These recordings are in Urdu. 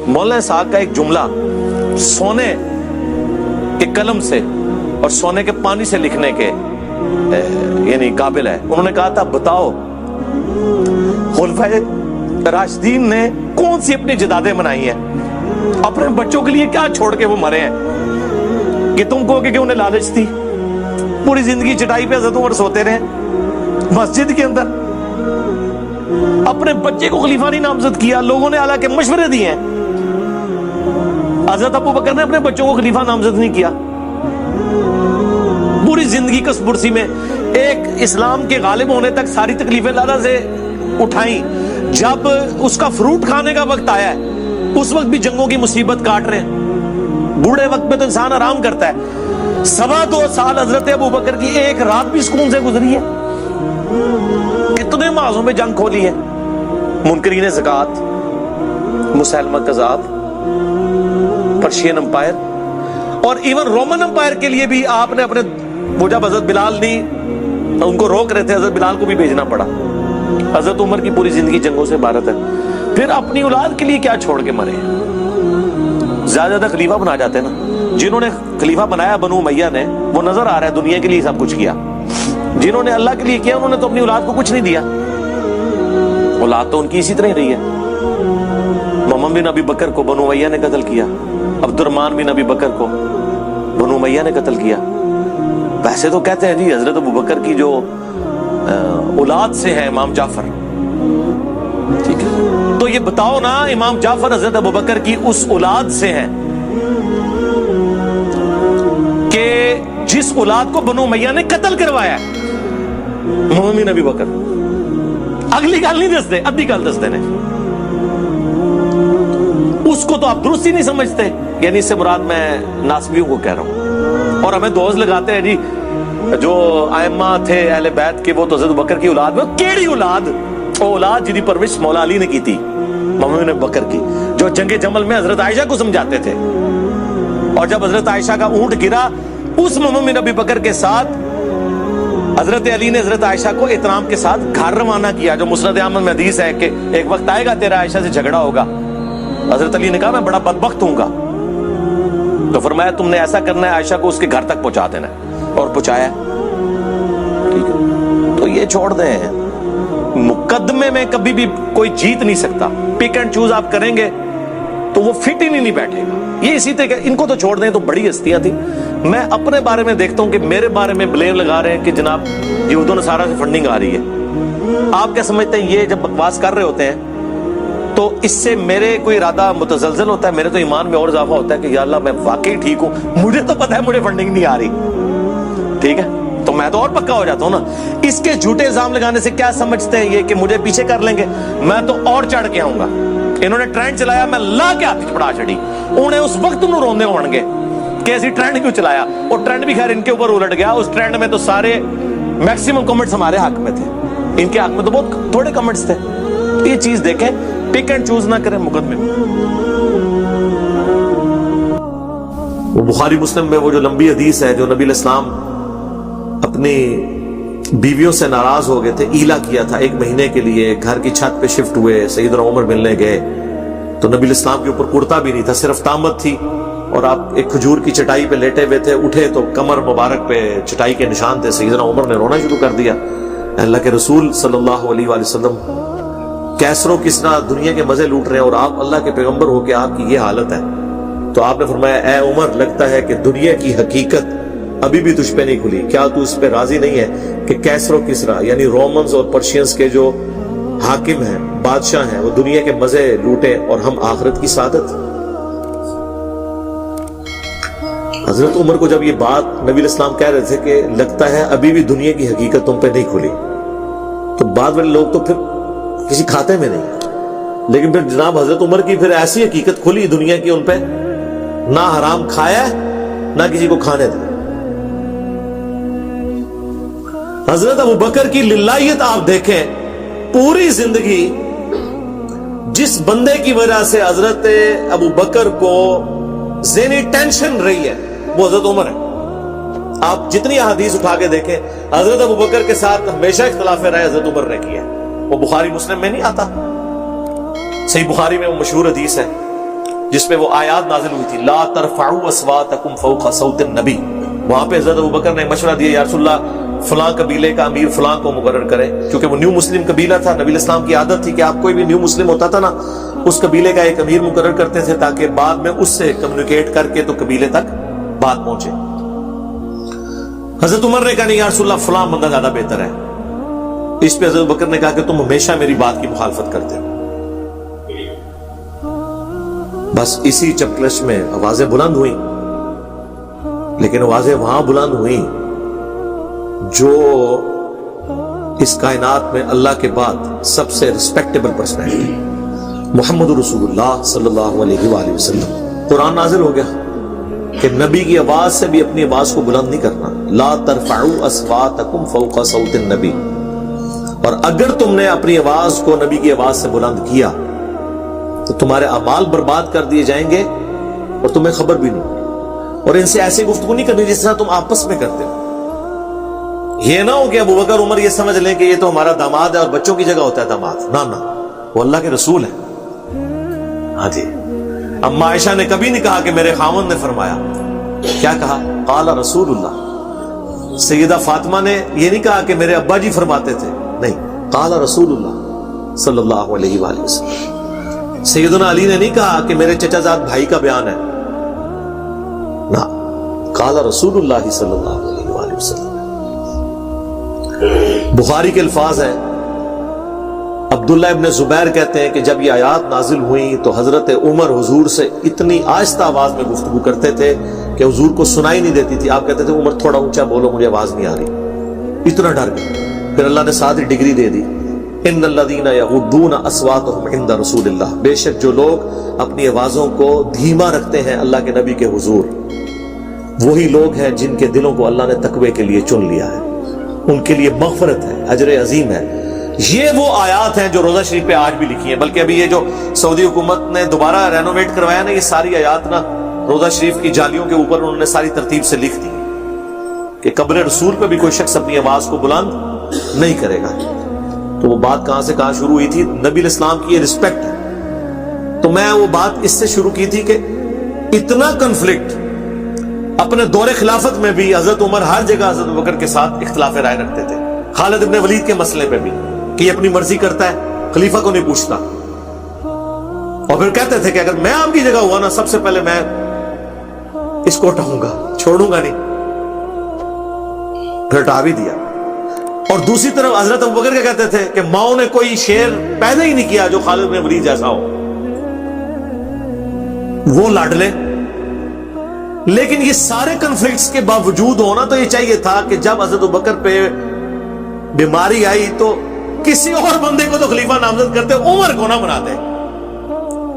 مولانا صاحب کا ایک جملہ سونے کے قلم سے اور سونے کے پانی سے لکھنے کے یعنی قابل ہے. انہوں نے کہا تھا بتاؤ خلفائے راشدین نے کون سی اپنی جدادیں منائی ہیں, اپنے بچوں کے لیے کیا چھوڑ کے وہ مرے ہیں کہ تم کہو کہ انہیں لالچ تھی. پوری زندگی چٹائی پہ حضرت عمر سوتے رہے مسجد کے اندر, اپنے بچے کو خلیفہ نہیں نامزد کیا. لوگوں نے حالانکہ مشورے دیے ہیں, حضرت ابو بکر نے اپنے بچوں کو خلیفہ نامزد نہیں کیا. پوری زندگی کس برسی میں ایک اسلام کے غالب ہونے تک ساری تکلیفیں اللہ سے اٹھائیں. جب اس کا فروٹ کھانے کا وقت آیا ہے اس وقت بھی جنگوں کی مصیبت کاٹ رہے ہیں. بوڑھے وقت میں تو انسان آرام کرتا ہے. 2.25 سال حضرت ابو بکر کی ایک رات بھی سکون سے گزری ہے. کتنے معاذوں میں جنگ کھولی ہے, منکرین زکات, مسلمہ کذاب, پرشین امپائر, اور ایون رومن امپائر کے لیے بھی آپ نے اپنے وہ جب حضرت بلال نہیں ان کو روک رہے تھے, حضرت بلال کو بھی بھیجنا پڑا. حضرت عمر کی پوری زندگی جنگوں سے عبارت ہے. پھر اپنی اولاد کے لیے کیا چھوڑ کے مرے. زیادہ زیادہ خلیفہ بنا جاتے ہیں نا. جنہوں نے خلیفہ بنایا بنو امیہ نے, وہ نظر آ رہا ہے دنیا کے لیے سب کچھ کیا. جنہوں نے اللہ کے لیے کیا انہوں نے تو اپنی اولاد کو کچھ نہیں دیا. اولاد تو ان کی اسی طرح ہی رہی ہے. محمد بن ابی بکر کو بنو امیہ نے قتل کیا, عبد الرحمن بن ابی بکر کو بنو امیہ نے قتل کیا. ویسے تو کہتے ہیں جی حضرت ابو بکر کی جو اولاد سے ہے امام جعفر, ٹھیک ہے, تو یہ بتاؤ نا امام جعفر حضرت ابو بکر کی اس اولاد سے ہیں کہ جس اولاد کو بنو امیہ نے قتل کروایا ہے. محمد بن ابی بکر اگلی گل نہیں دستے, ادھی گل دستے نے. اس کو تو آپ درست ہی نہیں سمجھتے. یعنی اس سے مراد میں ناسبیوں کو کہہ رہا ہوں. اور ہمیں دوز لگاتے ہیں جی جو ائمہ تھے اہل بیت کے وہ تو حضرت بکر کی اولاد میں. کیڑی اولاد؟ وہ اولاد جدی پرورش مولا علی نے کی تھی, محمد بن بکر کی, جو جنگ جمل میں حضرت عائشہ کو سمجھاتے تھے. اور جب حضرت عائشہ کا اونٹ گرا اس محمد بن ابی بکر کے ساتھ حضرت علی نے حضرت عائشہ کو احترام کے ساتھ گھر روانہ کیا. جو مسند احمد میں حدیث ہے کہ ایک وقت آئے گا تیرا عائشہ سے جھگڑا ہوگا. حضرت علی نے کہا میں بڑا بدبخت ہوں گا, تو فرمایا تم نے ایسا کرنا ہے عائشہ کو اس کے گھر تک پہنچا دینا ہے, اور پہنچایا. ٹھیک ہے, تو یہ چھوڑ دیں. مقدمے میں کبھی بھی کوئی جیت نہیں سکتا. پک اینڈ چوز آپ کریں گے تو وہ فٹ ہی نہیں بیٹھے گا. یہ اسی طرح ان کو تو چھوڑ دیں, تو بڑی ہستیاں تھیں. میں اپنے بارے میں دیکھتا ہوں کہ میرے بارے میں بلیم لگا رہے ہیں کہ جناب یہود و نصارہ سے فنڈنگ آ رہی ہے. آپ کیا سمجھتے ہیں یہ جب بکواس کر رہے ہوتے ہیں تو اس سے میرے کوئی ارادہ متزلزل ہوتا ہے؟ میرے تو ایمان میں اور اضافہ ہوتا ہے کہ یا اللہ میں واقعی ٹھیک ہوں, مجھے تو پتہ ہے مجھے فنڈنگ نہیں آ رہی. ٹھیک ہے, تو میں تو اور پکا ہو جاتا ہوں نا. اس کے جھوٹے الزام لگانے سے کیا سمجھتے ہیں یہ کہ مجھے پیچھے کر لیں گے؟ میں تو اور چڑھ کے آؤں گا. انہوں نے ٹرینڈ چلایا, میں لا کے ہاتھ پڑا چڑی. انہیں اس وقت انہوں روندے ہون گے کہ ایسی ٹرینڈ کیوں چلایا, اور ٹرینڈ بھی خیر ان کے اوپر الٹ گیا. اس ٹرینڈ میں تو سارے میکسیمم کمنٹس ہمارے حق میں تھے, ان کے حق میں تو بہت تھوڑے کمنٹس تھے. یہ چیز دیکھیں, پک اینڈ چوز نہ کریں مقدمے میں. وہ بخاری مسلم میں وہ جو لمبی حدیث ہے جو نبی علیہ السلام اپنی بیویوں سے ناراض ہو گئے تھے, ایلا کیا تھا 1 مہینے کے لیے, گھر کی چھت پہ شفٹ ہوئے, سیدنا عمر ملنے گئے تو نبی علیہ السلام کے اوپر کرتا بھی نہیں تھا, صرف تامت تھی, اور آپ ایک کھجور کی چٹائی پہ لیٹے ہوئے تھے. اٹھے تو کمر مبارک پہ چٹائی کے نشان تھے. سیدنا عمر نے رونا شروع کر دیا. اللہ کے رسول صلی اللہ علیہ وآلہ وسلم کیسر و کسرا دنیا کے مزے لوٹ رہے ہیں اور آپ اللہ کے پیغمبر ہو کے آپ کی یہ حالت ہے. تو آپ نے فرمایا اے عمر, لگتا ہے کہ دنیا کی حقیقت ابھی بھی تجھ پہ نہیں کھلی. کیا تو اس پہ راضی نہیں ہے کہ کیسر و کسرا یعنی رومنز اور پرشینز کے جو حاکم ہیں, بادشاہ ہیں, وہ دنیا کے مزے لوٹے اور ہم آخرت کی سعادت. حضرت عمر کو جب یہ بات نبی علیہ السلام کہہ رہے تھے کہ لگتا ہے ابھی بھی دنیا کی حقیقت تم پہ نہیں کھلی, تو بعد والے لوگ تو پھر کسی کھاتے میں نہیں. لیکن پھر جناب حضرت عمر کی پھر ایسی حقیقت کھلی دنیا کی ان پہ, نہ حرام کھایا نہ کسی کو کھانے دیا. حضرت ابو بکر کی للہیت آپ دیکھیں, پوری زندگی جس بندے کی وجہ سے حضرت ابو بکر کو ذہنی ٹینشن رہی ہے وہ حضرت عمر ہے. آپ جتنی احادیث اٹھا کے دیکھیں, حضرت ابو بکر کے ساتھ ہمیشہ اختلاف رائے حضرت عمر نے کیا ہے. وہ بخاری مسلم میں نہیں آتا, صحیح بخاری میں وہ مشہور حدیث ہے جس پہ وہ آیات نازل ہوئی تھی لا ترفعوا اصواتکم فوق صوت النبی. وہاں پہ حضرت ابوبکر نے مشورہ دیا یا رسول اللہ فلاں قبیلے کا امیر فلاں کو مقرر کریں، کیونکہ وہ نیو مسلم قبیلہ تھا. نبی اسلام کی عادت تھی کہ آپ کوئی بھی نیو مسلم ہوتا تھا نا، اس قبیلے کا ایک امیر مقرر کرتے تھے تاکہ بعد میں اس سے کمیونیکیٹ کر کے تو قبیلے تک بات پہنچے. حضرت عمر نے کہا نہیں یا رسول اللہ فلاں بندہ زیادہ بہتر ہے. اس پہ حضرت ابوبکر نے کہا کہ تم ہمیشہ میری بات کی مخالفت کرتے ہو. بس اسی چپکلش میں آوازیں بلند ہوئیں، لیکن آوازیں وہاں بلند ہوئیں جو اس کائنات میں اللہ کے بعد سب سے ریسپیکٹیبل پرسنالٹی محمد رسول اللہ صلی اللہ علیہ وآلہ وسلم. قرآن نازل ہو گیا کہ نبی کی آواز سے بھی اپنی آواز کو بلند نہیں کرنا. لا ترفعوا اصواتکم فوق صوت النبی. اور اگر تم نے اپنی آواز کو نبی کی آواز سے بلند کیا تو تمہارے اعمال برباد کر دیے جائیں گے اور تمہیں خبر بھی نہیں. اور ان سے ایسی گفتگو نہیں کرنی جس طرح تم آپس میں کرتے ہو. یہ نہ ہو کہ ابوبکر عمر یہ سمجھ لیں کہ یہ تو ہمارا داماد ہے اور بچوں کی جگہ ہوتا ہے داماد. نہ وہ اللہ کے رسول ہے. ہاں جی. اما عائشہ نے کبھی نہیں کہا کہ میرے خاوند نے فرمایا. کیا کہا؟ قال رسول اللہ. سیدہ فاطمہ نے یہ نہیں کہا کہ میرے ابا جی فرماتے تھے، نہیں، قال رسول اللہ صلی اللہ علیہ وآلہ وسلم. سیدنا علی نے نہیں کہا کہ میرے چچا زاد بھائی کا بیان ہے، نہ، قال رسول اللہ صلی اللہ علیہ وآلہ وسلم. بخاری کے الفاظ ہیں، عبداللہ ابن زبیر کہتے ہیں کہ جب یہ آیات نازل ہوئیں تو حضرت عمر حضور سے اتنی آہستہ آواز میں گفتگو کرتے تھے کہ حضور کو سنائی نہیں دیتی تھی. آپ کہتے تھے عمر تھوڑا اونچا بولو مجھے آواز نہیں آ رہی. اتنا ڈر گئے. پھر اللہ نے ساتھ ہی ڈگری دے دی، ان الذین یغضون اصواتهم عند رسول اللہ. بے شک جو لوگ اپنی آوازوں کو دھیما رکھتے ہیں اللہ کے نبی کے حضور، وہی لوگ ہیں جن کے دلوں کو اللہ نے تقوی کے لیے چن لیا ہے. ان کے لیے مغفرت ہے، اجر عظیم ہے. یہ وہ آیات ہیں جو روزہ شریف پہ آج بھی لکھی ہیں. بلکہ ابھی یہ جو سعودی حکومت نے دوبارہ رینوویٹ کروایا نا، یہ ساری آیات نا روزہ شریف کی جالیوں کے اوپر انہوں نے ساری ترتیب سے لکھ دی کہ قبر رسول پہ بھی کوئی شخص اپنی آواز کو بلند نہیں کرے گا. تو وہ بات کہاں سے کہاں شروع ہوئی تھی؟ نبی الاسلام کی یہ رسپیکٹ ہے. تو میں وہ بات اس سے شروع کی تھی کہ اتنا کنفلکٹ اپنے دور خلافت میں بھی حضرت عمر ہر جگہ حضرت ابوبکر کے ساتھ اختلاف رائے رکھتے تھے. خالد ابن ولید کے مسئلے پہ بھی کہ یہ اپنی مرضی کرتا ہے، خلیفہ کو نہیں پوچھتا. اور پھر کہتے تھے کہ اگر میں آپ کی جگہ ہوا نا، سب سے پہلے میں اس کو ہٹاؤں گا، چھوڑوں گا نہیں. پھر ہٹا بھی دیا. اور دوسری طرف حضرت ابوبکر کیا کہتے تھے کہ ماؤں نے کوئی شیر پیدا ہی نہیں کیا جو خالد بن ولید جیسا ہو، وہ لاڈلے. لیکن یہ سارے کنفلکٹس کے باوجود ہونا تو یہ چاہیے تھا کہ جب حضرت ابوبکر پہ بیماری آئی تو کسی اور بندے کو تو خلیفہ نامزد کرتے، عمر کو نہ بناتے.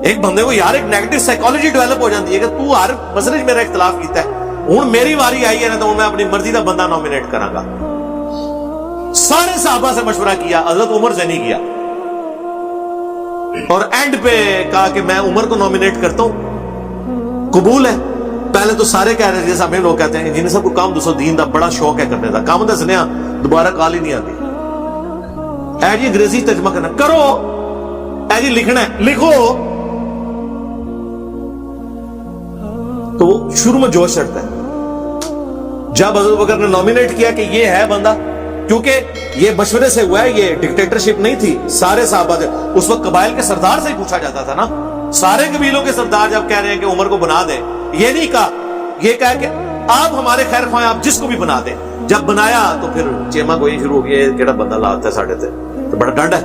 ایک بندے کو یار ایک نیگیٹو سائیکالوجی ڈیولپ ہو جاتی ہے کہ تو ہر مسئلے میں میرا اختلاف کیتا ہے، ہوں میری واری آئی ہے نا تو میں اپنی مرضی کا بندہ نامینیٹ کراں گا. سارے صحابہ سے مشورہ کیا، حضرت عمر سے نہیں کیا. اور اینڈ پہ کہا کہ میں عمر کو نامینیٹ کرتا ہوں. قبول ہے. پہلے تو سارے کہہ رہے تھے، جیسے ہمیں لوگ کہتے ہیں جنہیں سب کو کام دوسرا دین دا بڑا شوق ہے کرنے دا، کام دا سنیا دوبارہ کال ہی نہیں آتی. اے جی انگریزی ترجمہ کرنا کرو، اے جی لکھنا ہے لکھو. تو وہ شروع میں جوش چڑھتا ہے. جب حضرت ابوبکر نے نامینیٹ کیا کہ یہ ہے بندہ، کیونکہ یہ مشورے سے ہوا ہے، یہ ڈکٹیٹرشپ نہیں تھی. سارے صحابہ تھے اس وقت، قبائل کے سردار سے ہی پوچھا جاتا تھا نا. سارے قبیلوں کے سردار جب کہہ رہے ہیں کہ عمر کو بنا دیں، یہ نہیں کہا، یہ کہا کہ آپ ہمارے خیر خواہ، آپ جس کو بھی بنا دیں. جب بنایا تو پھر چیما گوئی شروع ہو گئی، کیڑا بندہ لاتا ہے ساڑھے تے، تو بڑا ڈنڈ ہے.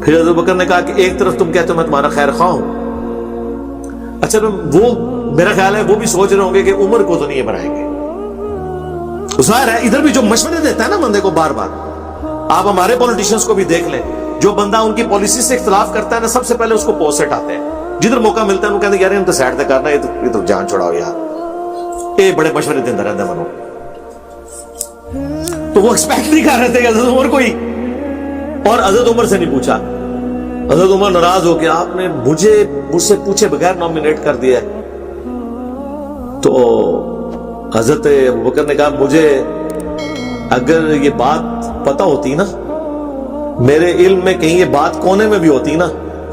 پھر حضرت بکر نے کہا کہ ایک طرف تم کہتے ہو میں تمہارا خیر خواہ ہوں، اچھا وہ میرا خیال ہے وہ بھی سوچ رہے ہوں گے کہ عمر کو تو نہیں یہ بنائیں گے. ظاہر ہے ادھر بھی جو مشورے دیتا ہے نا بندے کو بار بار، آپ ہمارے پولیٹیشنز کو بھی دیکھ لیں، جو بندہ ان کی پالیسی سے اختلاف کرتا ہے نا، سب سے پہلے اس کو پوسٹ ہٹاتے ہیں. جدھر موقع ملتا ہے وہ کہتے ہیں یار ان تو سائڈ تے کرنا، یہ تو جان چھڑاؤ یار، یہ بڑے مشورے دیتا رہتا ہے منو. تو وہ ایکسپیکٹ نہیں کر رہے تھے کہ حضرت عمر کوئی، اور حضرت عمر سے نہیں پوچھا. حضرت عمر ناراض ہو کہ آپ نے مجھ سے پوچھے بغیر نامینیٹ کر دیا ہے. تو حضرت ابوبکر نے کہا مجھے اگر یہ بات پتہ ہوتی نا، میرے علم میں کہیں یہ بات کونے میں بھی ہوتی نا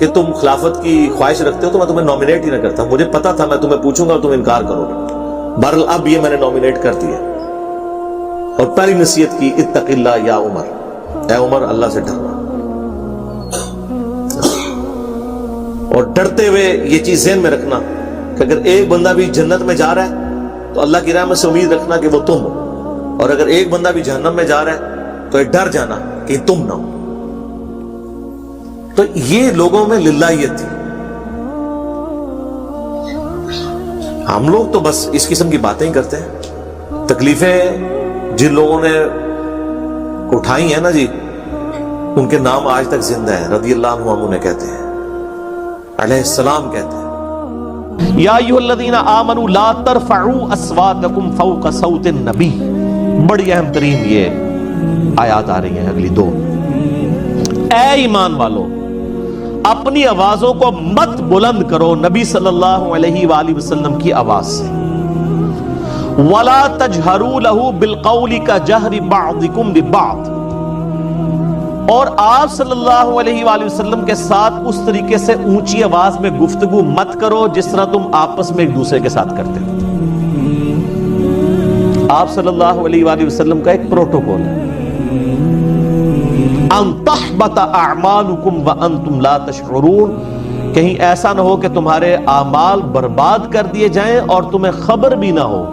کہ تم خلافت کی خواہش رکھتے ہو تو میں تمہیں نامینیٹ ہی نہ کرتا. مجھے پتا تھا میں تمہیں پوچھوں گا اور تم انکار کرو گے. بہرحال اب یہ میں نے نامینیٹ کر دیا. اور پہلی نصیحت کی اتق اللہ یا عمر, اے عمر اللہ سے ڈرنا. اور ڈرتے ہوئے یہ چیز ذہن میں رکھنا کہ اگر ایک بندہ بھی جنت میں جا رہا ہے تو اللہ کی رحمت سے امید رکھنا کہ وہ تم ہو, اور اگر ایک بندہ بھی جہنم میں جا رہا ہے تو ڈر جانا کہ تم نہ ہو. تو یہ لوگوں میں للہیت تھی. ہم لوگ تو بس اس قسم کی باتیں ہی کرتے ہیں. تکلیفیں جن لوگوں نے اٹھائی ہیں نا جی, ان کے نام آج تک زندہ ہیں. رضی اللہ عنہ انہیں کہتے ہیں, علیہ السلام کہتے ہیں یا ایھا الذین آمنوا لا ترفعوا اصواتکم فوق صوت النبی. بڑی اہم ترین یہ آیات آ رہی ہیں اگلی دو. اے ایمان والو, اپنی آوازوں کو مت بلند کرو نبی صلی اللہ علیہ وآلہ وسلم کی آواز سے. وَلَا تَجْهَرُوا لَهُ بِالْقَوْلِ كَجَهْرِ بَعْضِكُمْ لِبَعْضٍ. اور آپ صلی اللہ علیہ وآلہ وسلم کے ساتھ اس طریقے سے اونچی آواز میں گفتگو مت کرو جس طرح تم آپس میں ایک دوسرے کے ساتھ کرتے ہو. آپ صلی اللہ علیہ وآلہ وسلم کا ایک پروٹوکول ہے, ان تحبط اعمالکم وانتم لا تشعرون. کہیں ایسا نہ ہو کہ تمہارے اعمال برباد کر دیے جائیں اور تمہیں خبر بھی نہ ہو.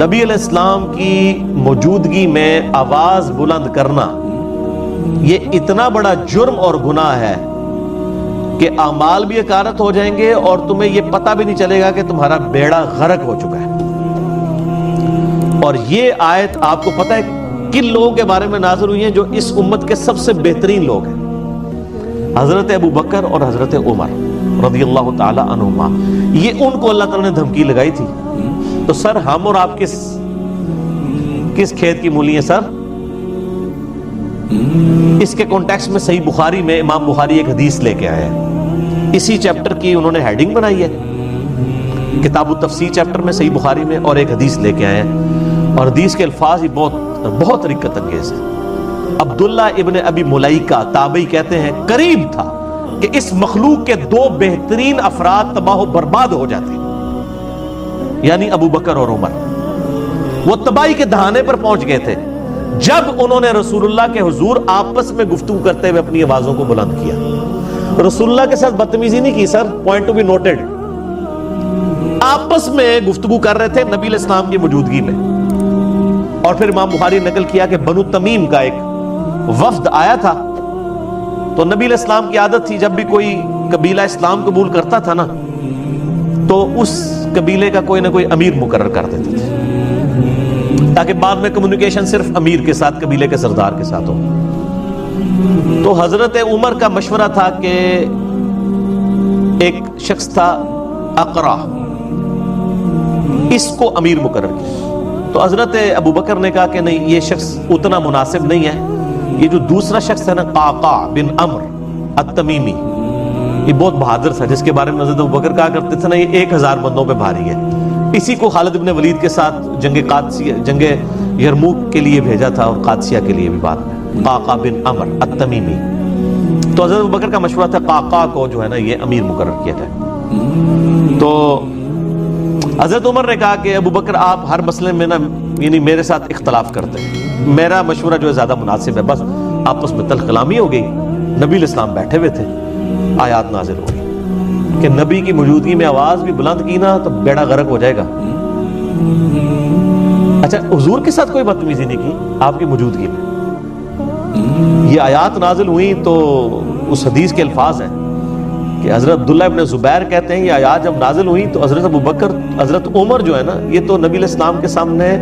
نبی علیہ السلام کی موجودگی میں آواز بلند کرنا یہ اتنا بڑا جرم اور گناہ ہے کہ اعمال بھی اکارت ہو جائیں گے اور تمہیں یہ پتہ بھی نہیں چلے گا کہ تمہارا بیڑا غرق ہو چکا ہے. اور یہ آیت آپ کو پتہ ہے کن لوگوں کے بارے میں نازل ہوئی ہیں جو اس امت کے سب سے بہترین لوگ ہیں؟ حضرت ابو بکر اور حضرت عمر رضی اللہ تعالی عنہما. یہ ان کو اللہ تعالیٰ نے دھمکی لگائی تھی. تو سر ہم اور آپ کس کھیت کی مولی ہیں سر؟ اس کے کانٹیکسٹ میں صحیح بخاری میں امام بخاری ایک حدیث لے کے آئے ہیں. اسی چیپٹر کی انہوں نے ہیڈنگ بنائی ہے, کتاب التفسیر چیپٹر میں صحیح بخاری میں, اور ایک حدیث لے کے آئے ہیں. اور حدیث کے الفاظ ہی بہت رقت انگیز ہیں. عبداللہ ابن ابی ملیکہ تابعی کہتے ہیں قریب تھا کہ اس مخلوق کے دو بہترین افراد تباہ و برباد ہو جاتے, یعنی ابو بکر اور عمر. وہ تباہی کے دہانے پر پہنچ گئے تھے جب انہوں نے رسول اللہ کے حضور آپس میں گفتگو کرتے ہوئے اپنی آوازوں کو بلند کیا. رسول اللہ کے ساتھ بدتمیزی نہیں کی سر, پوائنٹ ٹو بی نوٹڈ. آپس میں گفتگو کر رہے تھے نبی علیہ السلام کی موجودگی میں. اور پھر امام بخاری نقل کیا کہ بنو تمیم کا ایک وفد آیا تھا, تو نبی علیہ السلام کی عادت تھی جب بھی کوئی قبیلہ اسلام قبول کرتا تھا نا تو اس قبیلے کا کوئی نہ کوئی امیر مقرر کر دیتے تھے تاکہ بعد میں کمیونیکیشن صرف امیر کے ساتھ, قبیلے کے سردار کے ساتھ ہو. تو حضرت عمر کا مشورہ تھا کہ ایک شخص تھا اقرا, اس کو امیر مقرر کیا. تو حضرت ابو بکر نے کہا کہ نہیں, یہ شخص اتنا مناسب نہیں ہے. یہ جو دوسرا شخص ہے نا قعقاع بن عمر التمیمی, یہ بہت بہادر تھا, جس کے بارے میں حضرت ابو بکر کہا کرتے تھے نا یہ 1000 بندوں پہ بھاری ہے. اسی کو خالد بن ولید کے ساتھ جنگ یرموک کے لیے بھیجا تھا, اور قادسیہ کے لیے بھی بعد میں. قعقاع بن عمر التمیمی. تو حضرت ابو بکر کا مشورہ تھا قعقاع کو جو ہے نا یہ امیر مقرر کیا جائے. تو حضرت عمر نے کہا کہ ابو بکر آپ ہر مسئلے میں نا یعنی میرے ساتھ اختلاف کرتے ہیں, میرا مشورہ جو ہے زیادہ مناسب ہے. بس آپس میں تلخ کلامی ہو گئی. نبی علیہ السلام بیٹھے ہوئے تھے, آیات نازل ہو گئی کہ نبی کی موجودگی میں آواز بھی بلند کی نا تو بیڑا غرق ہو جائے گا. اچھا, حضور کے ساتھ کوئی بدتمیزی نہیں کی آپ کی موجودگی میں. یہ آیات نازل ہوئی تو اس حدیث کے الفاظ ہیں کہ حضرت عبداللہ ابن زبیر کہتے ہیں یہ آیات جب نازل ہوئی تو حضرت ابو بکر, حضرت عمر جو ہے نا یہ تو نبی علیہ السلام کے سامنے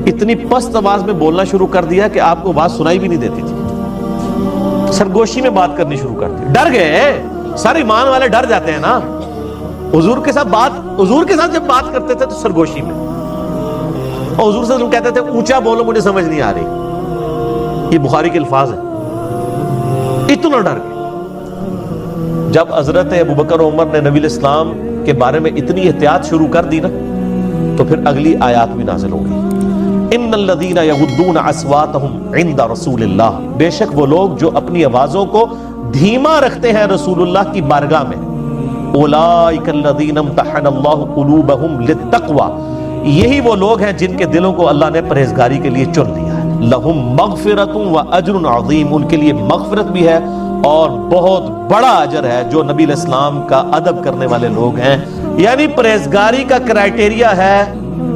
اتنی پست آواز میں بولنا شروع کر دیا کہ آپ کو بات سنائی بھی نہیں دیتی تھی. سرگوشی میں بات کرنی شروع کر دی. ڈر گئے سر, ایمان والے ڈر جاتے ہیں نا. حضور کے ساتھ جب بات کرتے تھے تو سرگوشی میں, اور حضور سے ہم کہتے تھے اونچا بولو مجھے سمجھ نہیں آ رہی. یہ بخاری کے الفاظ ہیں. اتنا ڈر گئے. جب حضرت ابو بکر و عمر نے نبی علیہ السلام کے بارے میں اتنی احتیاط شروع کر دی نا تو پھر اگلی آیات بھی نازل ہو گئی. ان الذین یغضون اصواتهم عند رسول اللہ, بے شک وہ لوگ جو اپنی آوازوں کو دھیما رکھتے ہیں رسول اللہ کی بارگاہ میں. اولئک الذین امتحن اللہ قلوبہم للتقوی، یہی وہ لوگ ہیں جن کے دلوں کو اللہ نے پرہیزگاری کے لیے چن لیا ہے. لہم مغفرۃ و اجر عظیم، ان کے لیے مغفرت بھی ہے اور بہت بڑا اجر ہے. جو نبی علیہ السلام کا ادب کرنے والے لوگ ہیں، یعنی پرہیزگاری کا کرائٹیریا ہے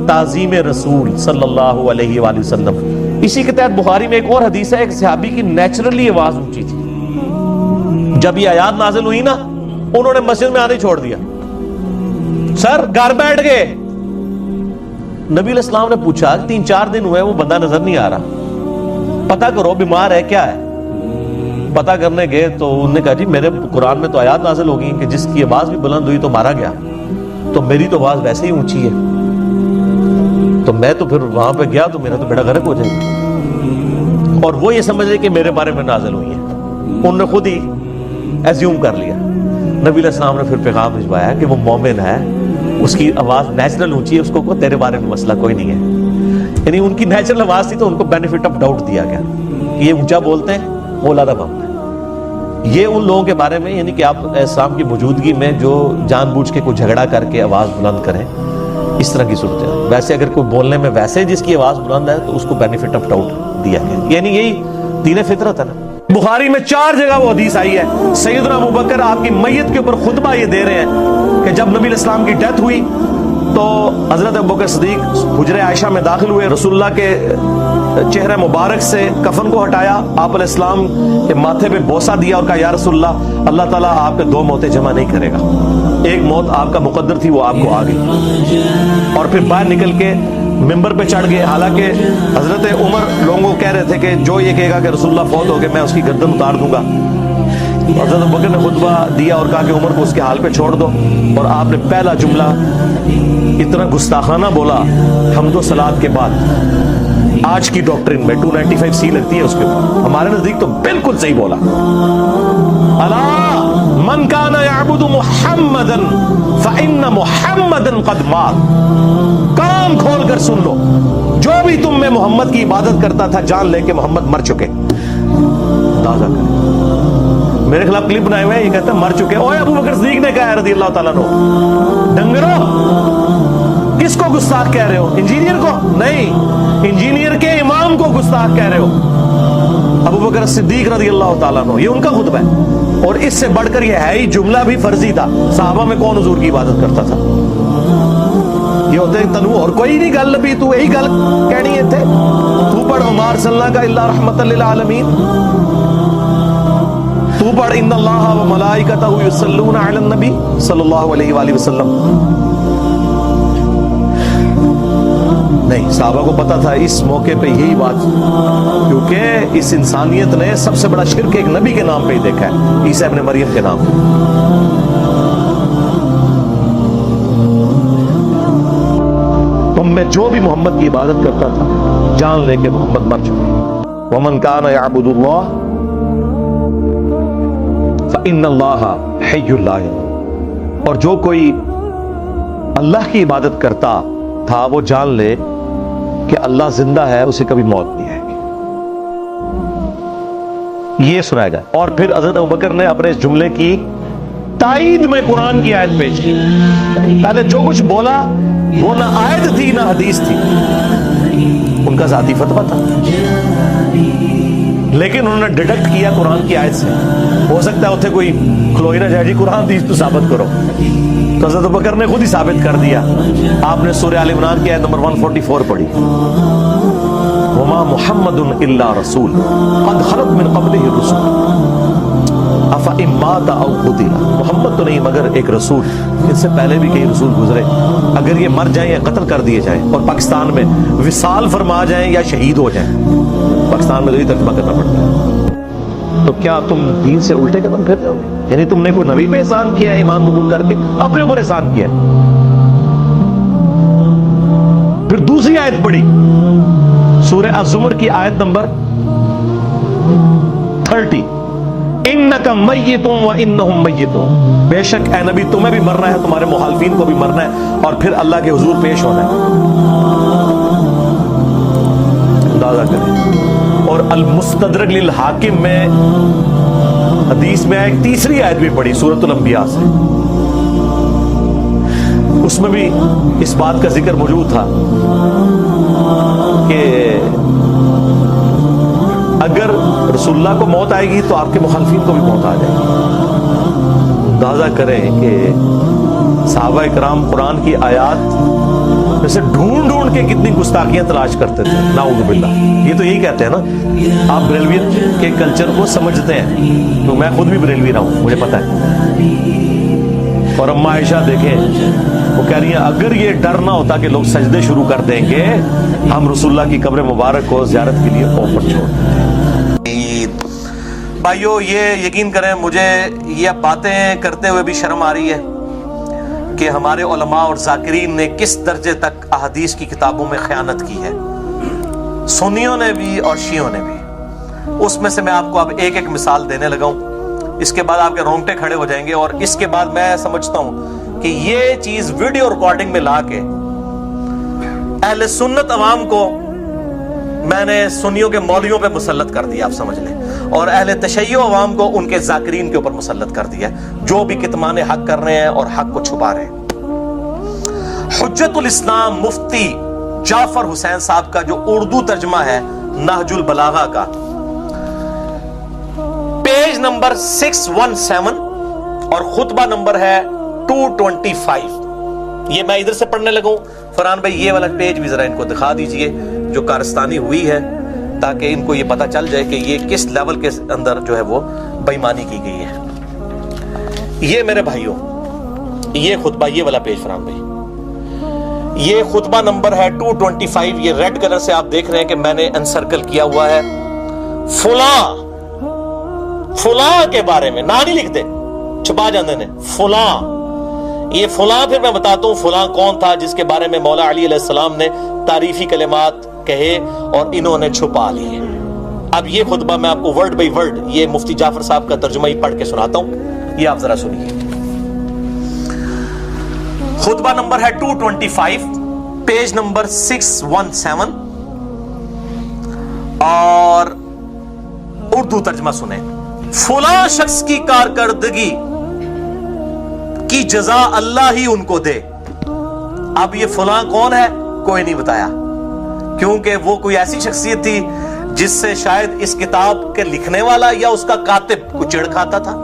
تعظیم رسول صلی اللہ علیہ وآلہ وسلم. اسی کے تحت بخاری میں ایک اور حدیث ہے، ایک صحابی کی نیچرلی آواز اونچی تھی. جب یہ آیات نازل ہوئی نا، انہوں نے مسجد میں آنے چھوڑ دیا، سر گھر بیٹھ گئے. نبی علیہ السلام نے پوچھا 3-4 دن ہوئے وہ بندہ نظر نہیں آ رہا، پتہ کرو بیمار ہے کیا ہے. پتہ کرنے گئے تو انہوں نے کہا جی میرے قرآن میں تو آیات نازل ہو گئی کہ جس کی آواز بھی بلند ہوئی تو مارا گیا، تو میری تو آواز ویسے ہی اونچی ہے، تو میں تو پھر وہاں پہ گیا تو میرا تو بیڑا غرق ہو جائے گا. اور وہ یہ سمجھ رہے کہ میرے بارے میں نازل ہوئی ہے، انہوں نے خود ہی ایزیوم کر لیا. نبی علیہ السلام نے پھر پیغام بھجوایا کہ وہ مومن ہے، اس کی آواز نیچرل اونچی ہے، اس کو تیرے بارے میں مسئلہ کوئی نہیں ہے. یعنی ان کی نیچرل آواز تھی تو ان کو بینیفٹ آف ڈاؤٹ دیا گیا کہ یہ اونچا بولتے ہیں، وہ اولا بم ہے. یہ ان لوگوں کے بارے میں، یعنی کہ آپ اسلام کی موجودگی میں جو جان بوجھ کے کوئی جھگڑا کر کے آواز بلند کریں، اس طرح کی صورت ہے. ویسے اگر کوئی بولنے میں ویسے جس کی آواز بلند ہے تو اس کو بینیفٹ آف ڈاؤٹ دیا گیا. یعنی یہی دین فطرت ہے نا. بخاری میں 4 جگہ وہ حدیث آئی ہے. سیدنا ابوبکر آپ کی میت کے اوپر خطبہ یہ دے رہے ہیں کہ جب نبی علیہ السلام کی ڈیتھ ہوئی تو حضرت ابوبکر صدیق حجرہ عائشہ میں داخل ہوئے، رسول اللہ کے چہرہ مبارک سے کفن کو ہٹایا، آپ علیہ السلام کے ماتھے پہ بوسہ دیا اور کہا یا رسول اللہ، اللہ تعالیٰ آپ کے 2 موتیں جمع نہیں کرے گا. ایک موت آپ کا مقدر تھی، وہ آپ کو آ گئی. اور پھر باہر نکل کے ممبر پہ چڑھ گئے. حالانکہ حضرت عمر لوگوں کو کہہ رہے تھے کہ جو یہ کہے گا کہ رسول اللہ فوت ہو گئے میں اس کی گردن اتار دوں گا. حضرت ابوبکر نے خطبہ دیا اور کہا کہ عمر کو اس کے حال پہ چھوڑ دو. اور آپ نے پہلا جملہ اتنا گستاخانہ بولا حمد و صلات کے بعد. آج کی ڈاکٹرن میں 295C لگتی ہے اس کے اوپر، ہمارے نزدیک تو بالکل صحیح بولا. الا من کان یعبد محمدا فإن محمدا قد مات. کان کھول کر سن لو، جو بھی تم میں محمد کی عبادت کرتا تھا جان لے کہ محمد مر چکے. تازہ کریں. میرے خلاف کلپ بنائے ہوئے ہیں، یہ کہتا ہے مر چکے. اوے ابو بکر صدیق نے کہا ہے رضی اللہ تعالیٰ عنہ. ڈنگرو، کس کو گستاخ کہہ رہے ہو؟ انجینئر کو نہیں، انجینئر کے امام کو گستاخ کہہ رہے ہو. ابو بکر صدیق رضی اللہ تعالیٰ عنہ، یہ ان کا خطبہ ہے. اور اس سے بڑھ کر یہ ہے ہی جملہ بھی فرضی تھا. صحابہ میں کون حضور کی عبادت کرتا تھا؟ یہ ہوتے ہیں تنو اور کوئی نہیں گل بھی تو یہی گل کہنی ہے تھے. تو پڑھ وما ارسلناک الا رحمۃ للعالمین. تو پڑھ ان اللہ و ملائکتہ یصلون علی النبی صلی اللہ علیہ وآلہ وسلم. نہیں، صحابہ کو پتا تھا اس موقع پہ یہی بات، کیونکہ اس انسانیت نے سب سے بڑا شرک ایک نبی کے نام پہ ہی دیکھا ہے، عیسیٰ ابن مریم کے نام. تم میں جو بھی محمد کی عبادت کرتا تھا جان لے کہ محمد مر چکے. ومن کان یعبد اللہ فإن اللہ حی لا يموت. اور جو کوئی اللہ کی عبادت کرتا تھا وہ جان لے کہ اللہ زندہ ہے، اسے کبھی موت نہیں آئے گی. یہ سنایا گیا. اور پھر حضرت ابوبکر نے اپنے اس جملے کی تائید میں قرآن کی آیت پیش کی. پہلے جو کچھ بولا وہ نہ آیت تھی نہ حدیث تھی، ان کا ذاتی فتویٰ تھا، لیکن انہوں نے ڈیڈکٹ کیا قرآن کی آیت سے. ہو سکتا ہے اتنے کوئی کھلوئی نہ جائے جی قرآن حدیث تو ثابت کرو، تو حضرت ابوبکر نے خود ہی ثابت کر دیا. آپ نے سورہ آل عمران کی آیت نمبر 144 پڑھی، وما محمد الا رسول قد خلت من قبلہ الرسل افإن مات او قتل. محمد تو نہیں مگر ایک رسول، اس سے پہلے بھی کئی رسول گزرے، اگر یہ مر جائیں یا قتل کر دیے جائیں اور پاکستان میں وصال فرما جائیں یا شہید ہو جائیں. پاکستان میں تو یہ ترجمہ کرنا پڑتا ہے. تو کیا تم دین سے الٹے قدم پھر رہے ہو؟ یعنی تم نے کوئی نبی پہ احسان کیا ہے ایمان قبول کر کے، اپنے اوپر احسان کیا ہے. پھر دوسری آیت پڑھی سورہ الزمر کی آیت نمبر 30، انک میت و انہم میتون. بے شک اے نبی تمہیں بھی مرنا ہے، تمہارے مخالفین کو بھی مرنا ہے، اور پھر اللہ کے حضور پیش ہونا ہے. اندازہ کریں. اور المستدرک للحاکم میں حدیث میں ایک تیسری آیت بھی پڑھی سورۃ الانبیاء سے، اس میں بھی اس بات کا ذکر موجود تھا کہ اگر رسول اللہ کو موت آئے گی تو آپ کے مخالفین کو بھی موت آ جائے گی۔ اندازہ کریں کہ صحابہ کرام قرآن کی آیات میں سے ڈھونڈ ڈھونڈ کے کتنی گستاخیاں تلاش کرتے تھے، نعوذ باللہ۔ یہ تو یہی کہتے ہیں نا، آپ بریلویت کے کلچر کو سمجھتے ہیں، تو میں خود بھی بریلوی رہا ہوں، مجھے پتہ ہے۔ اور اما عائشہ دیکھیں، وہ کہہ رہی ہیں اگر یہ ڈر نہ ہوتا کہ لوگ سجدے شروع کر دیں گے، ہم رسول اللہ کی قبر مبارک کو زیارت کے لیے اوپن چھوڑ دیں۔ بھائیو، یہ یقین کریں مجھے یہ باتیں کرتے ہوئے بھی شرم آ رہی ہے کہ ہمارے علماء اور ذاکرین نے کس درجے تک احادیث کی کتابوں میں خیانت کی ہے، سنیوں نے بھی اور شیعوں نے بھی۔ اس میں سے میں آپ کو اب ایک ایک مثال دینے لگا ہوں، اس کے بعد آپ کے رونگٹے کھڑے ہو جائیں گے، اور اس کے بعد میں سمجھتا ہوں کہ یہ چیز ویڈیو ریکارڈنگ میں لا کے اہل سنت عوام کو میں نے سنیوں کے مولویوں پہ مسلط کر دیا، آپ سمجھ لیں، اور اہل تشیع عوام کو ان کے ذاکرین کے اوپر مسلط کر دیا، جو بھی کتمان حق کر رہے ہیں اور حق کو چھپا رہے ہیں۔ حجت الاسلام مفتی جعفر حسین صاحب کا جو اردو ترجمہ ہے نہج البلاغہ کا، پیج نمبر 617 اور خطبہ نمبر ہے 225، یہ میں ادھر سے پڑھنے لگا ہوں۔ فرحان بھائی یہ والا پیج بھی ذرا ان کو دکھا دیجئے جو کارستانی ہوئی ہے، تاکہ ان کو یہ پتہ چل جائے کہ یہ کس لیول کے اندر جو ہے وہ بے ایمانی کی گئی ہے۔ یہ میرے بھائیوں، یہ خطبہ، یہ والا پیج فرحان بھائی، یہ خطبہ نمبر ہے 225، یہ ریڈ کلر سے آپ دیکھ رہے ہیں کہ میں نے انسرکل کیا ہوا ہے۔ فلاں کے بارے میں نہ نہیں لکھتے، چھپا جاندے نے، فلاں، یہ فلاں پھر میں بتاتا ہوں فلاں کون تھا جس کے بارے میں مولا علی علیہ السلام نے تعریفی کلمات کہے اور انہوں نے چھپا لیے۔ اب یہ خطبہ میں آپ کو ورڈ بائی ورڈ یہ مفتی جعفر صاحب کا ترجمہ ہی پڑھ کے سناتا ہوں، یہ آپ ذرا سنیے۔ خطبہ نمبر ہے 225، پیج نمبر 617، اور اردو ترجمہ سنیں۔ فلاں شخص کی کارکردگی کی جزا اللہ ہی ان کو دے۔ اب یہ فلاں کون ہے کوئی نہیں بتایا، کیونکہ وہ کوئی ایسی شخصیت تھی جس سے شاید اس کتاب کے لکھنے والا یا اس کا کاتب کو چڑ کھاتا تھا۔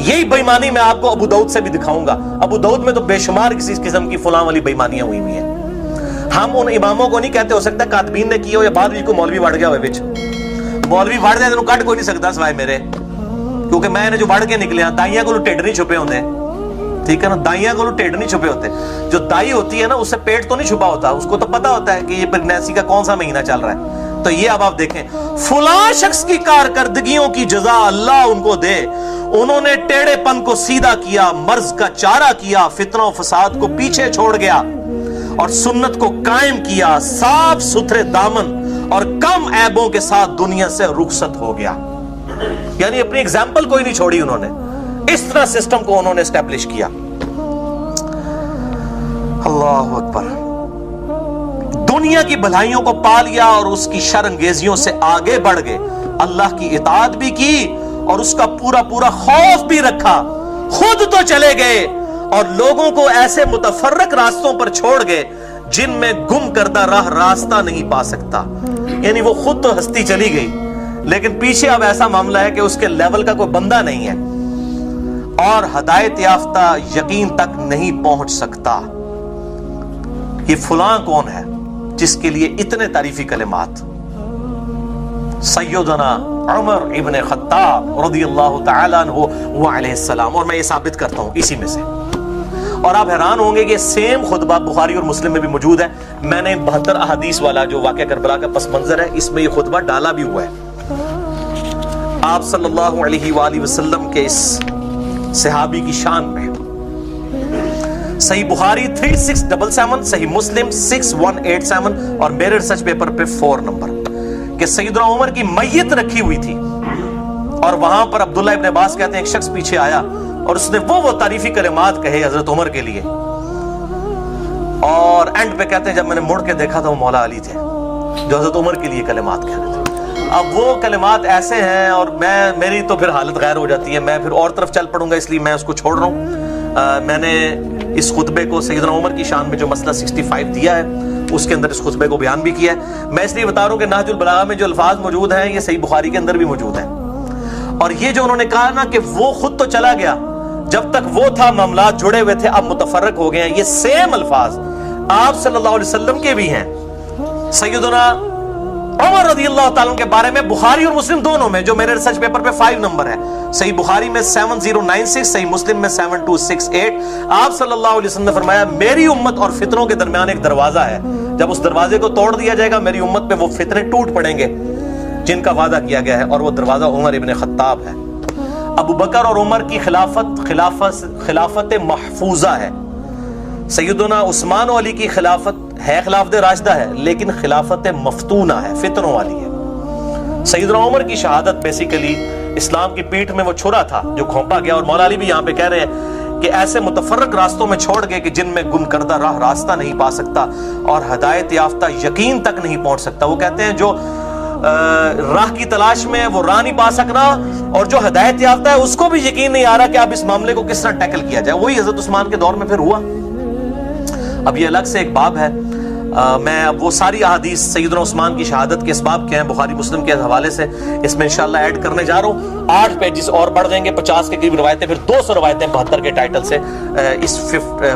یہی بے ایمانی میں آپ کو ابو داؤد سے بھی دکھاؤں گا۔ ابو داؤد میں تو بے شمار کسی قسم کی فلاں والی بے ایمانیاں ہوئی ہوئی ہیں۔ ہم ان اماموں کو نہیں کہتے، ہو سکتا ہے کاتبین نے کی ہو یا بعد بھی کو مولوی وڑ گیا ہوئے بچ، مولوی وڑ دے تو کٹ کوئی نہیں سکتا سوائے میرے، کیونکہ میں نے جو وڑ کے نکلے ہیں، دائیاں کو ٹیڈ نہیں چھپے ہوتے، ٹھیک ہے نا، دائیاں کو ٹیڈ نہیں چھپے ہوتے۔ جو دائی ہوتی ہے نا اس سے پیٹ تو نہیں چھپا ہوتا، اس کو تو پتا ہوتا ہے کہ یہ پریگنینسی کا کون سا مہینہ چل رہا ہے۔ تو یہ اب آپ دیکھیں، فلاں شخص کی کارکردگیوں کی جزا اللہ ان کو دے، انہوں نے ٹیڑے پن کو سیدھا کیا، مرض کا چارہ کیا، فتنہ و فساد کو پیچھے چھوڑ گیا اور سنت کو قائم کیا، صاف ستھرے دامن اور کم عیبوں کے ساتھ دنیا سے رخصت ہو گیا۔ یعنی اپنی اگزامپل کوئی نہیں چھوڑی انہوں نے، اس طرح سسٹم کو انہوں نے اسٹیبلش کیا۔ اللہ اکبر۔ دنیا کی بھلائیوں کو پا لیا اور اس کی شر انگیزیوں سے آگے بڑھ گئے، اللہ کی اطاعت بھی کی اور اس کا پورا پورا خوف بھی رکھا، خود تو چلے گئے اور لوگوں کو ایسے متفرق راستوں پر چھوڑ گئے جن میں گم کردہ راہ راستہ نہیں پا سکتا۔ یعنی وہ خود تو ہستی چلی گئی، لیکن پیچھے اب ایسا معاملہ ہے کہ اس کے لیول کا کوئی بندہ نہیں ہے اور ہدایت یافتہ یقین تک نہیں پہنچ سکتا۔ یہ فلاں کون ہے جس کے لیے اتنے تعریفی کلمات؟ سیدنا عمر ابن خطاب رضی اللہ تعالیٰ عنہ وعلیہ السلام، اور میں یہ ثابت کرتا ہوں اسی میں سے۔ اور آپ حیران ہوں گے کہ سیم خطبہ بخاری اور مسلم میں بھی موجود ہے۔ میں نے 72 احادیث والا جو واقعہ کربلا کا پس منظر ہے، اس میں یہ خطبہ ڈالا بھی ہوا ہے۔ آپ صلی اللہ علیہ وآلہ وسلم کے اس صحابی کی شان میں صحیح بخاری 3677، صحیح مسلم 6187 اور میرے ریسرچ پیپر پہ 4 نمبر، کہ سیدنا عمر کی میت رکھی ہوئی تھی اور وہاں پر عبداللہ ابن عباس کہتے ہیں ایک شخص پیچھے آیا اور اس نے وہ تعریفی کلمات کہے حضرت عمر کے لیے، اور اینڈ پہ کہتے ہیں جب میں نے مڑ کے دیکھا تھا وہ مولا علی تھے جو حضرت عمر کے لیے کلمات کہہ رہے تھے۔ اب وہ کلمات ایسے ہیں اور میری تو پھر حالت غیر ہو جاتی ہے، میں پھر اور طرف چل پڑوں گا، اس لیے میں اس کو چھوڑ رہا ہوں۔ میں نے اس خطبے کو سیدنا عمر کی شان میں جو مسئلہ 65 دیا ہے اس کے اندر اس خطبے کو بیان بھی کیا ہے۔ میں اس لیے بتا رہا ہوں کہ نہج البلاغہ میں جو الفاظ موجود ہیں یہ صحیح بخاری کے اندر بھی موجود ہیں، اور یہ جو انہوں نے کہا نا کہ وہ خود تو چلا گیا، جب تک وہ تھا معاملات جڑے ہوئے تھے، اب متفرق ہو گئے ہیں، یہ سیم الفاظ آپ صلی اللہ علیہ وسلم کے بھی ہیں۔ سیدنا عمر رضی اللہ تعالیٰ کے بارے میں بخاری اور مسلم دونوں میں، جو میرے ریسرچ پیپر پہ 5 نمبر ہے، صحیح بخاری میں 7096، صحیح مسلم میں 7268، آپ صلی اللہ علیہ وسلم نے فرمایا میری امت اور فتنوں کے درمیان ایک دروازہ ہے، جب اس دروازے کو توڑ دیا جائے گا میری امت پہ وہ فتنے ٹوٹ پڑیں گے جن کا وعدہ کیا گیا ہے، اور وہ دروازہ عمر ابن خطاب ہے۔ ابو بکر اور عمر کی خلافت محفوظہ ہے، سیدنا عثمان و علی کی خلافت ہے خلافت راشدہ ہے، لیکن خلافت مفتونہ ہے، فتنوں والی ہے۔ سیدنا عمر کی شہادت بیسیکلی اسلام کی پیٹھ میں وہ چھرا تھا جو گھونپا گیا، اور مولا علی بھی یہاں پہ کہہ رہے ہیں کہ ایسے متفرق راستوں میں چھوڑ گئے کہ جن میں گم کردہ راہ راستہ نہیں پا سکتا اور ہدایت یافتہ یقین تک نہیں پہنچ سکتا۔ وہ کہتے ہیں جو راہ کی تلاش میں وہ راہ نہیں پا سکنا، اور جو ہدایت یافتہ ہے اس کو بھی یقین نہیں آ رہا کہ اب اس معاملے کو کس طرح ٹیکل کیا جائے۔ وہی حضرت عثمان کے دور میں پھر ہوا۔ اب یہ الگ سے ایک باب ہے، میں اب وہ ساری احادیث سیدنا عثمان کی شہادت کے اسباب کے ہیں بخاری مسلم کے حوالے سے، اس میں انشاءاللہ ایڈ کرنے جا رہا ہوں۔ 8 پیجز اور بڑھ جائیں گے، 50 کے قریب روایتیں، پھر 200 روایتیں 72 کے ٹائٹل سے اس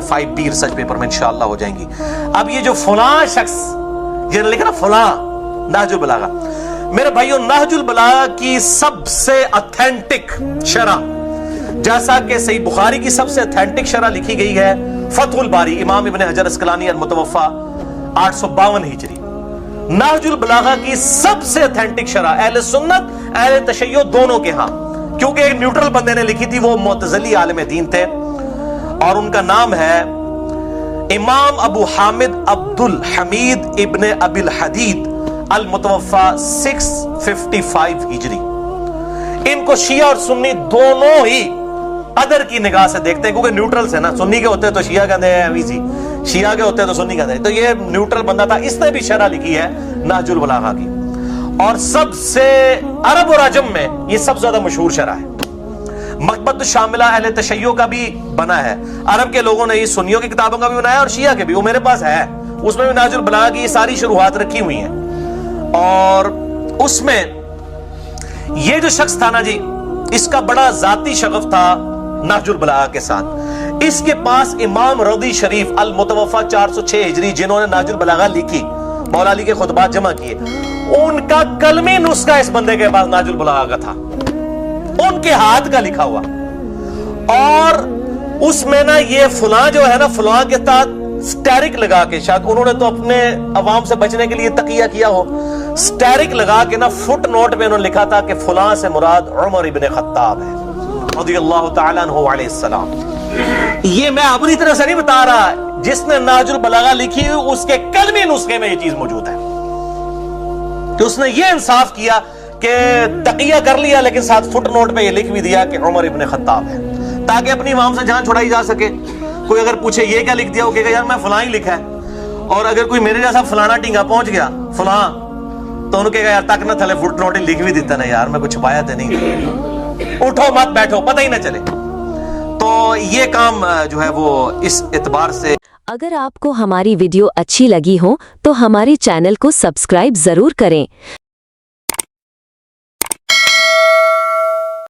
5B ریسرچ پیپر میں انشاءاللہ ہو جائیں گی۔ اب یہ جو فلاں شخص یہ لکھا نا فلاں نہج البلاغہ، میرے بھائیوں نہج البلاغہ کی سب سے اتھینٹک شرح، جیسا کہ صحیح بخاری کی سب سے اتھینٹک شرح لکھی گئی ہے فتح الباری امام ابن حجر اسقلانی المتوفا 852 ہجری، نہج البلاغہ کی سب سے اتھینٹک شرح اہل سنت اہل تشیع دونوں کے ہاں، کیونکہ ایک نیوٹرل بندے نے لکھی تھی، وہ معتزلی عالم دین تھے، اور ان کا نام ہے امام ابو حامد عبد الحمید ابن ابی الحدید المتوفا 655 ہجری۔ ان کو شیعہ اور سنی دونوں ہی قدر کی نگاہ سے دیکھتے ہیں، کیونکہ نیوٹرل سے نا، سنی کے ہوتے تو شیعہ کہتے ہیں ایسی، شیعہ کے ہوتے تو سنی کہتے ہیں، تو یہ نیوٹرل بندہ تھا، اس نے بھی شرح لکھی ہے نہج البلاغہ کی، اور سب سے عرب اور عجم میں یہ سب سے زیادہ مشہور شرح ہے۔ مکتبۃ الشاملہ اہل تشیع کا بھی بنا ہے، عرب کے لوگوں نے یہ سنیوں کی کتابوں کا بھی بنایا اور شیعہ کے بھی، وہ میرے پاس ہے، اس میں بھی نہج البلاغہ کی ساری شروحات رکھی ہوئی ہیں، اور اس میں یہ جو شخص تھا نا جی، اس کا بڑا ذاتی شغف تھا نہج البلاغہ کے ساتھ۔ اس کے پاس امام رضی شریف المتوفا 406 ہجری، جنہوں نے نہج البلاغہ لکھی، مولا علی کے خطبات جمع کیے، ان کا قلمی نسخہ اس بندے کے پاس نہج البلاغہ کا تھا، ان کے ہاتھ کا لکھا ہوا، اور اس میں نا یہ فلاں جو ہے نا، فلاں کے ساتھ سٹیرک لگا کے، شاید انہوں نے تو اپنے عوام سے بچنے کے لیے تقیہ کیا ہو، سٹیرک لگا کے نا فٹ نوٹ میں انہوں نے لکھا تھا کہ فلاں سے مراد عمر ابن خطاب ہے رضی اللہ تعالیٰ عنہ علیہ السلام۔ یہ میں اپنی طرح سے نہیں بتا رہا، جس نے نہج البلاغہ لکھی اس کے قلمی نسخے میں یہ چیز موجود ہے، کہ اس نے یہ انصاف کیا کہ تقیہ کر لیا لیکن ساتھ فٹ نوٹ پہ یہ لکھ بھی دیا کہ عمر ابن خطاب ہے، تاکہ اپنی عوام سے جان چھڑائی جا سکے۔ کوئی اگر پوچھے یہ کیا لکھ دیا، وہ کہے گا یار میں فلاں ہی لکھا ہے، اور اگر کوئی میرے جیسا فلانا ٹینگا پہنچ گیا فلاں، تو انہوں کہے گا یار تک نہ تھلے فٹ نوٹ ہی لکھ بھی دیتا نا یار، میں کچھ چھپایا تھا نہیں، اٹھو مت بیٹھو پتہ ہی نہ چلے۔ تو یہ کام جو ہے وہ اس اعتبار سے، اگر آپ کو ہماری ویڈیو اچھی لگی ہو تو ہمارے چینل کو سبسکرائب ضرور کریں۔